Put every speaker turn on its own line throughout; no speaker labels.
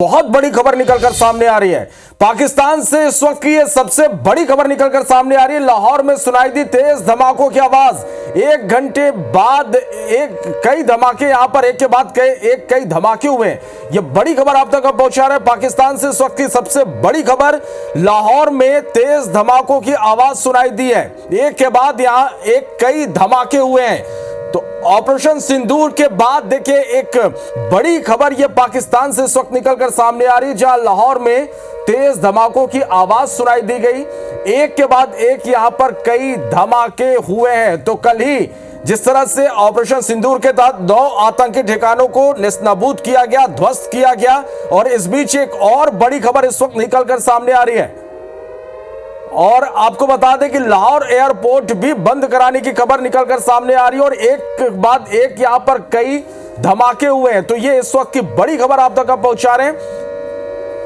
बहुत बड़ी खबर निकलकर सामने आ रही है। पाकिस्तान से इस वक्त की ये सबसे बड़ी खबर निकलकर सामने आ रही है। लाहौर में सुनाई दी तेज धमाकों की आवाज। 1 घंटे बाद कई धमाके यहां पर एक के बाद कई धमाके हुए। ये बड़ी खबर आप तक पहुंचा रहे हैं। पाकिस्तान से इस वक्त की सबसे बड़ी खबर, लाहौर में तेज धमाकों की आवाज सुनाई दी है। एक के बाद यहां कई धमाके हुए हैं। तो ऑपरेशन सिंदूर के बाद देखिए एक बड़ी खबर ये पाकिस्तान से इस वक्त निकलकर सामने आ रही है, जहां लाहौर में तेज धमाकों की आवाज सुनाई दी गई। एक के बाद एक यहां पर कई धमाके हुए हैं। तो कल ही जिस तरह से ऑपरेशन सिंदूर के तहत 9 आतंकी ठिकानों को नेस्तनाबूद किया गया, ध्वस्त किया गया, और इस बीच एक और बड़ी खबर इस वक्त निकलकर सामने आ रही है। और आपको बता दें कि लाहौर एयरपोर्ट भी बंद कराने की खबर निकलकर सामने आ रही है, और एक के बाद एक यहां पर कई धमाके हुए हैं। तो ये इस वक्त की बड़ी खबर आप तक पहुंचा रहे हैं।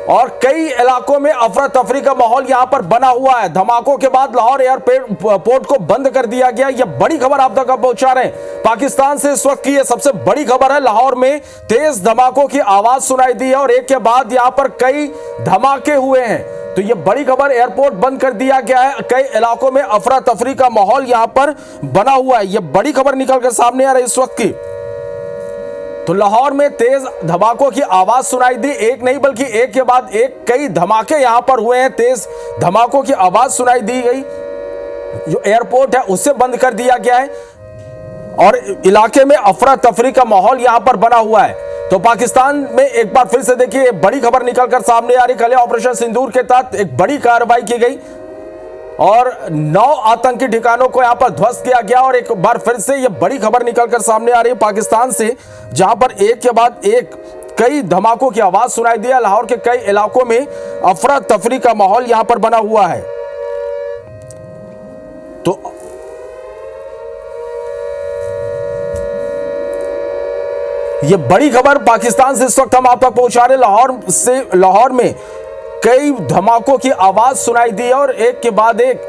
और कई इलाकों में अफरा तफरी का माहौल यहां पर बना हुआ है। धमाकों के बाद लाहौर एयरपोर्ट को बंद कर दिया गया। यह बड़ी खबर आप तक पहुंचा रहे हैं। पाकिस्तान से इस वक्त की यह सबसे बड़ी खबर है। लाहौर में तेज धमाकों की आवाज सुनाई दी है और एक के बाद यहां पर कई धमाके हुए हैं। तो ये बड़ी खबर, एयरपोर्ट बंद कर दिया गया है। कई इलाकों में अफरा तफरी का माहौल यहां पर बना हुआ है। यह बड़ी खबर निकलकर सामने आ रही है इस वक्त की। तो लाहौर में तेज धमाकों की आवाज सुनाई दी। एक नहीं बल्कि एक के बाद एक कई धमाके यहां पर हुए हैं। तेज धमाकों की आवाज सुनाई दी गई। जो एयरपोर्ट है उसे बंद कर दिया गया है और इलाके में अफरा तफरी का माहौल यहां पर बना हुआ है। तो पाकिस्तान में एक बार फिर से देखिए बड़ी खबर निकलकर सामने आ रही। कल ऑपरेशन सिंदूर के तहत एक बड़ी कार्रवाई की गई और 9 आतंकी ठिकानों को यहां पर ध्वस्त किया गया। और एक बार फिर से यह बड़ी खबर निकलकर सामने आ रही है पाकिस्तान से, जहां पर एक के बाद एक कई धमाकों की आवाज सुनाई दी है। लाहौर के कई इलाकों में अफरा तफरी का माहौल यहां पर बना हुआ है। तो यह बड़ी खबर पाकिस्तान से इस वक्त हम आप तक पहुंचा रहे। लाहौर में कई धमाकों की आवाज सुनाई दी है और एक के बाद एक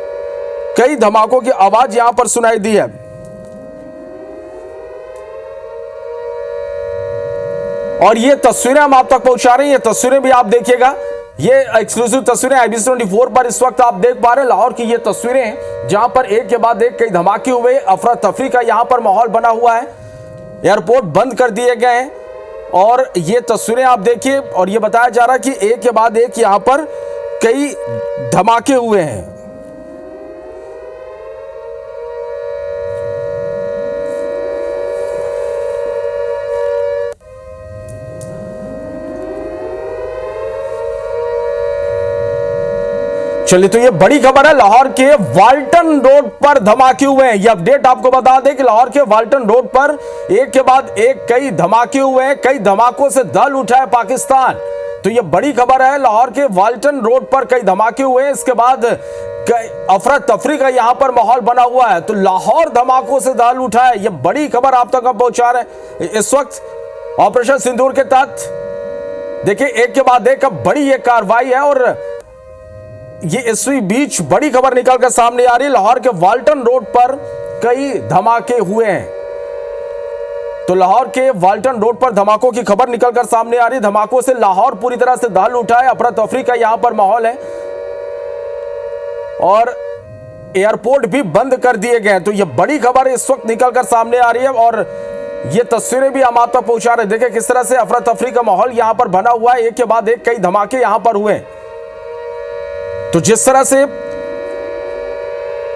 कई धमाकों की आवाज यहां पर सुनाई दी है। और ये तस्वीरें हम आप तक पहुंचा रहे हैं। ये तस्वीरें भी आप देखिएगा। ये एक्सक्लूसिव तस्वीरें IBC 24 पर इस वक्त आप देख पा रहे हैं। लाहौर की ये तस्वीरें जहां पर एक के बाद एक कई धमाके हुए, अफरा तफरी का यहां पर माहौल बना हुआ है। एयरपोर्ट बंद कर दिए गए हैं और ये तस्वीरें आप देखिए। और ये बताया जा रहा है कि एक के बाद एक यहां पर कई धमाके हुए हैं। चलिए, तो ये बड़ी खबर है। लाहौर के वाल्टन रोड पर धमाके हुए हैं। ये अपडेट आपको बता दें कि लाहौर के वाल्टन रोड पर एक के बाद एक कई धमाके हुए हैं। कई धमाकों से दल उठा है पाकिस्तान। तो ये बड़ी खबर है। लाहौर के वाल्टन रोड पर कई धमाके हुए हैं। इसके बाद अफरा तफरी का यहां पर माहौल बना हुआ है। तो लाहौर धमाकों से दल उठा है। ये बड़ी खबर आप तक पहुंचा रहे हैं इस वक्त ऑपरेशन सिंदूर के तहत। देखिए एक के बाद एक बड़ी ये कार्रवाई है और ये इसी बीच बड़ी खबर निकलकर सामने आ रही है। लाहौर के वाल्टन रोड पर कई धमाके हुए हैं। तो लाहौर के वाल्टन रोड पर धमाकों की खबर निकलकर सामने आ रही है। धमाकों से लाहौर पूरी तरह से दहल उठा है। अफरा तफरी का यहां पर माहौल है और एयरपोर्ट भी बंद कर दिए गए। तो ये बड़ी खबर इस वक्त निकलकर सामने आ रही है और ये तस्वीरें भी हम आप तक पहुंचा रहे हैं। देखिए किस तरह से अफरा तफरी का माहौल यहां पर बना हुआ है। एक के बाद एक कई धमाके यहां पर हुए। तो जिस तरह से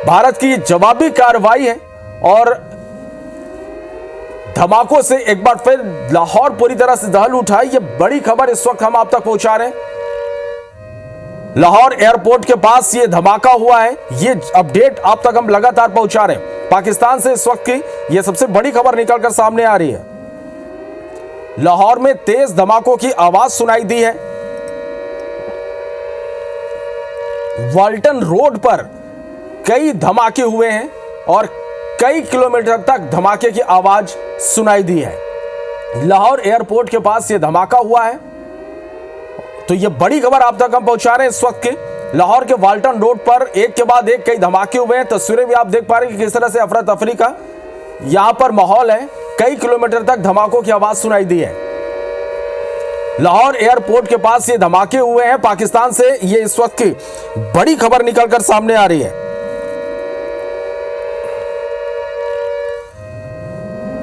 भारत की जवाबी कार्रवाई है और धमाकों से एक बार फिर लाहौर पूरी तरह से दहल उठा है। ये बड़ी खबर इस वक्त हम आप तक पहुंचा रहे हैं। लाहौर एयरपोर्ट के पास ये धमाका हुआ है। ये अपडेट आप तक हम लगातार पहुंचा रहे हैं। पाकिस्तान से इस वक्त की यह सबसे बड़ी खबर निकलकर सामने आ रही है। लाहौर में तेज धमाकों की आवाज सुनाई दी है। वाल्टन रोड पर कई धमाके हुए हैं और कई किलोमीटर तक धमाके की आवाज सुनाई दी है। लाहौर एयरपोर्ट के पास यह धमाका हुआ है। तो यह बड़ी खबर आप तक हम पहुंचा रहे हैं इस वक्त के। लाहौर के वाल्टन रोड पर एक के बाद एक कई धमाके हुए हैं। तस्वीरें भी आप देख पा रहे हैं कि किस तरह से अफरा तफरी का यहां पर माहौल है। कई किलोमीटर तक धमाकों की आवाज सुनाई दी है। लाहौर एयरपोर्ट के पास ये धमाके हुए हैं पाकिस्तान से, ये इस वक्त की बड़ी खबर निकलकर सामने आ रही है।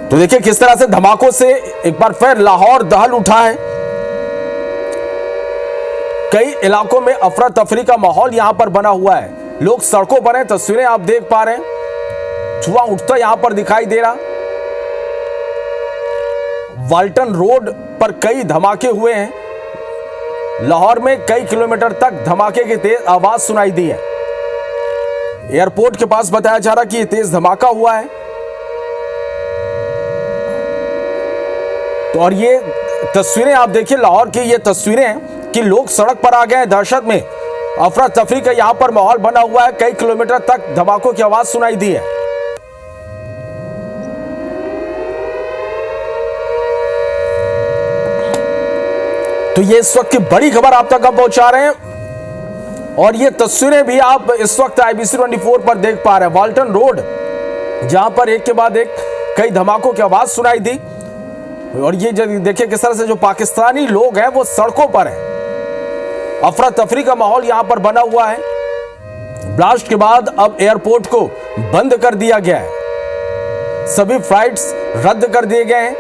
तो देखिए किस तरह से धमाकों से एक बार फिर लाहौर दहल उठा है। कई इलाकों में अफरा तफरी का माहौल यहां पर बना हुआ है, लोग सड़कों पर हैं, तस्वीरें आप देख पा रहे हैं, धुआं उठता यहां पर दिखाई दे रहा। वाल्टन रोड पर कई धमाके हुए हैं। लाहौर में कई किलोमीटर तक धमाके की तेज आवाज सुनाई दी है। एयरपोर्ट के पास बताया जा रहा कि यह तेज धमाका हुआ है। तो और ये तस्वीरें आप देखिए लाहौर की, ये तस्वीरें हैं कि लोग सड़क पर आ गए हैं दहशत में। अफरा तफरी का यहां पर माहौल बना हुआ है, कई किलोमीटर तक धमाकों की आवाज सुनाई दी है। तो ये इस वक्त की बड़ी खबर आप तक हम पहुंचा रहे हैं और ये तस्वीरें भी आप इस वक्त IBC 24 पर देख पा रहे हैं। वाल्टन रोड जहां पर एक के बाद एक कई धमाकों की आवाज सुनाई दी और ये देखिए किस तरह से जो पाकिस्तानी लोग हैं वो सड़कों पर हैं। अफरा तफरी का माहौल यहां पर बना हुआ है। ब्लास्ट के बाद अब एयरपोर्ट को बंद कर दिया गया है, सभी फ्लाइट्स रद्द कर दिए गए हैं।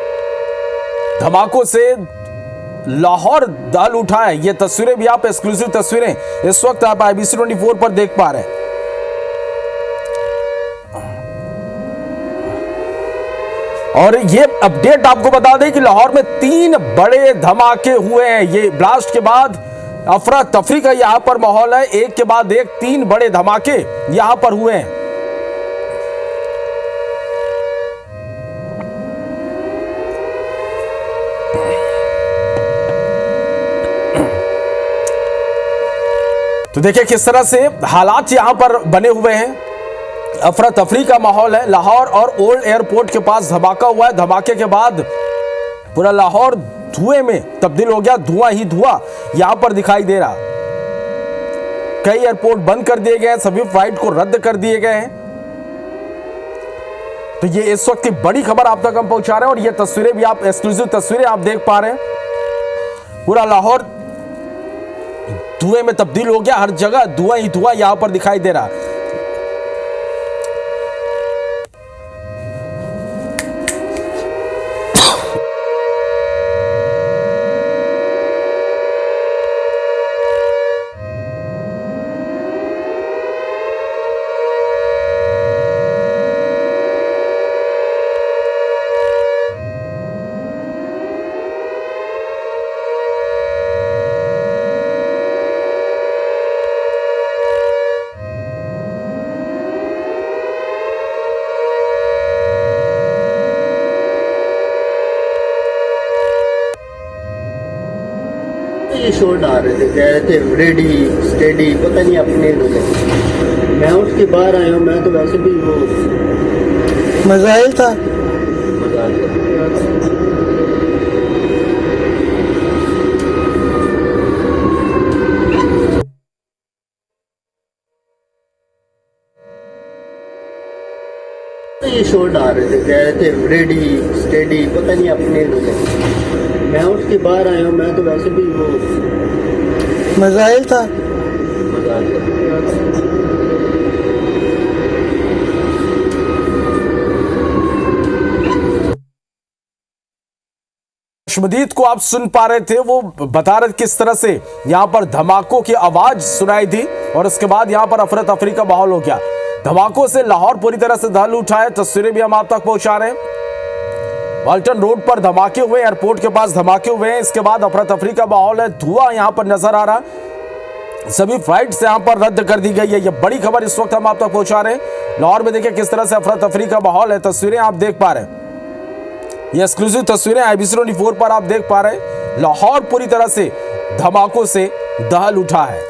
धमाकों से लाहौर दहल उठा है। ये तस्वीरें भी आप एक्सक्लूसिव तस्वीरें इस वक्त आप IBC 24 पर देख पा रहे हैं। और ये अपडेट आपको बता दें कि लाहौर में 3 बड़े धमाके हुए हैं। ये ब्लास्ट के बाद अफरा तफरी का यहां पर माहौल है, एक के बाद एक 3 बड़े धमाके यहां पर हुए हैं। तो देखिए किस तरह से हालात यहां पर बने हुए हैं। अफरा तफरी का माहौल है। लाहौर और ओल्ड एयरपोर्ट के पास धमाका हुआ है। धमाके के बाद पूरा लाहौर धुएं में तब्दील हो गया, धुआं ही धुआं यहां पर दिखाई दे रहा। कई एयरपोर्ट बंद कर दिए गए हैं, सभी फ्लाइट को रद्द कर दिए गए हैं। तो ये इस वक्त की बड़ी खबर आप तक हम पहुंचा रहे हैं और ये तस्वीरें भी आप एक्सक्लूसिव तस्वीरें आप देख पा रहे हैं। पूरा लाहौर धुएं में तब्दील हो गया, हर जगह धुआं ही धुआं यहां पर दिखाई दे रहा।
ये शोर डाल रहे थे, कह रहे थे रेडी स्टेडी, पता नहीं अपने लोग। मैं उठ के बाहर आया हूँ, मैं तो वैसे भी वो
मजाइल था।
ये शोर डाल रहे थे, कह रहे थे रेडी स्टेडी, पता नहीं अपने लोग। मैं उठ के बाहर आया हूँ, मैं तो वैसे भी वो
मजाइल था।
अशमदीद को आप सुन पा रहे थे, वो बता रहे किस तरह से यहां पर धमाकों की आवाज सुनाई दी और उसके बाद यहां पर अफरा तफरी का माहौल हो गया। धमाकों से लाहौर पूरी तरह से दहल उठा है। तस्वीरें भी हम आप तक पहुंचा रहे हैं। वाल्टन रोड पर धमाके हुए, एयरपोर्ट के पास धमाके हुए हैं। इसके बाद अफरा तफरी का माहौल है, धुआं यहां पर नजर आ रहा। सभी फ्लाइट्स यहां पर रद्द कर दी गई है। ये बड़ी खबर इस वक्त हम आप तक पहुंचा रहे हैं। लाहौर में देखिए किस तरह से अफरा तफरी का माहौल है, तस्वीरें आप देख पा रहे हैं। ये एक्सक्लूसिव तस्वीरें IBC 24 पर आप देख पा रहे हैं। लाहौर पूरी तरह से धमाकों से दहल उठा है।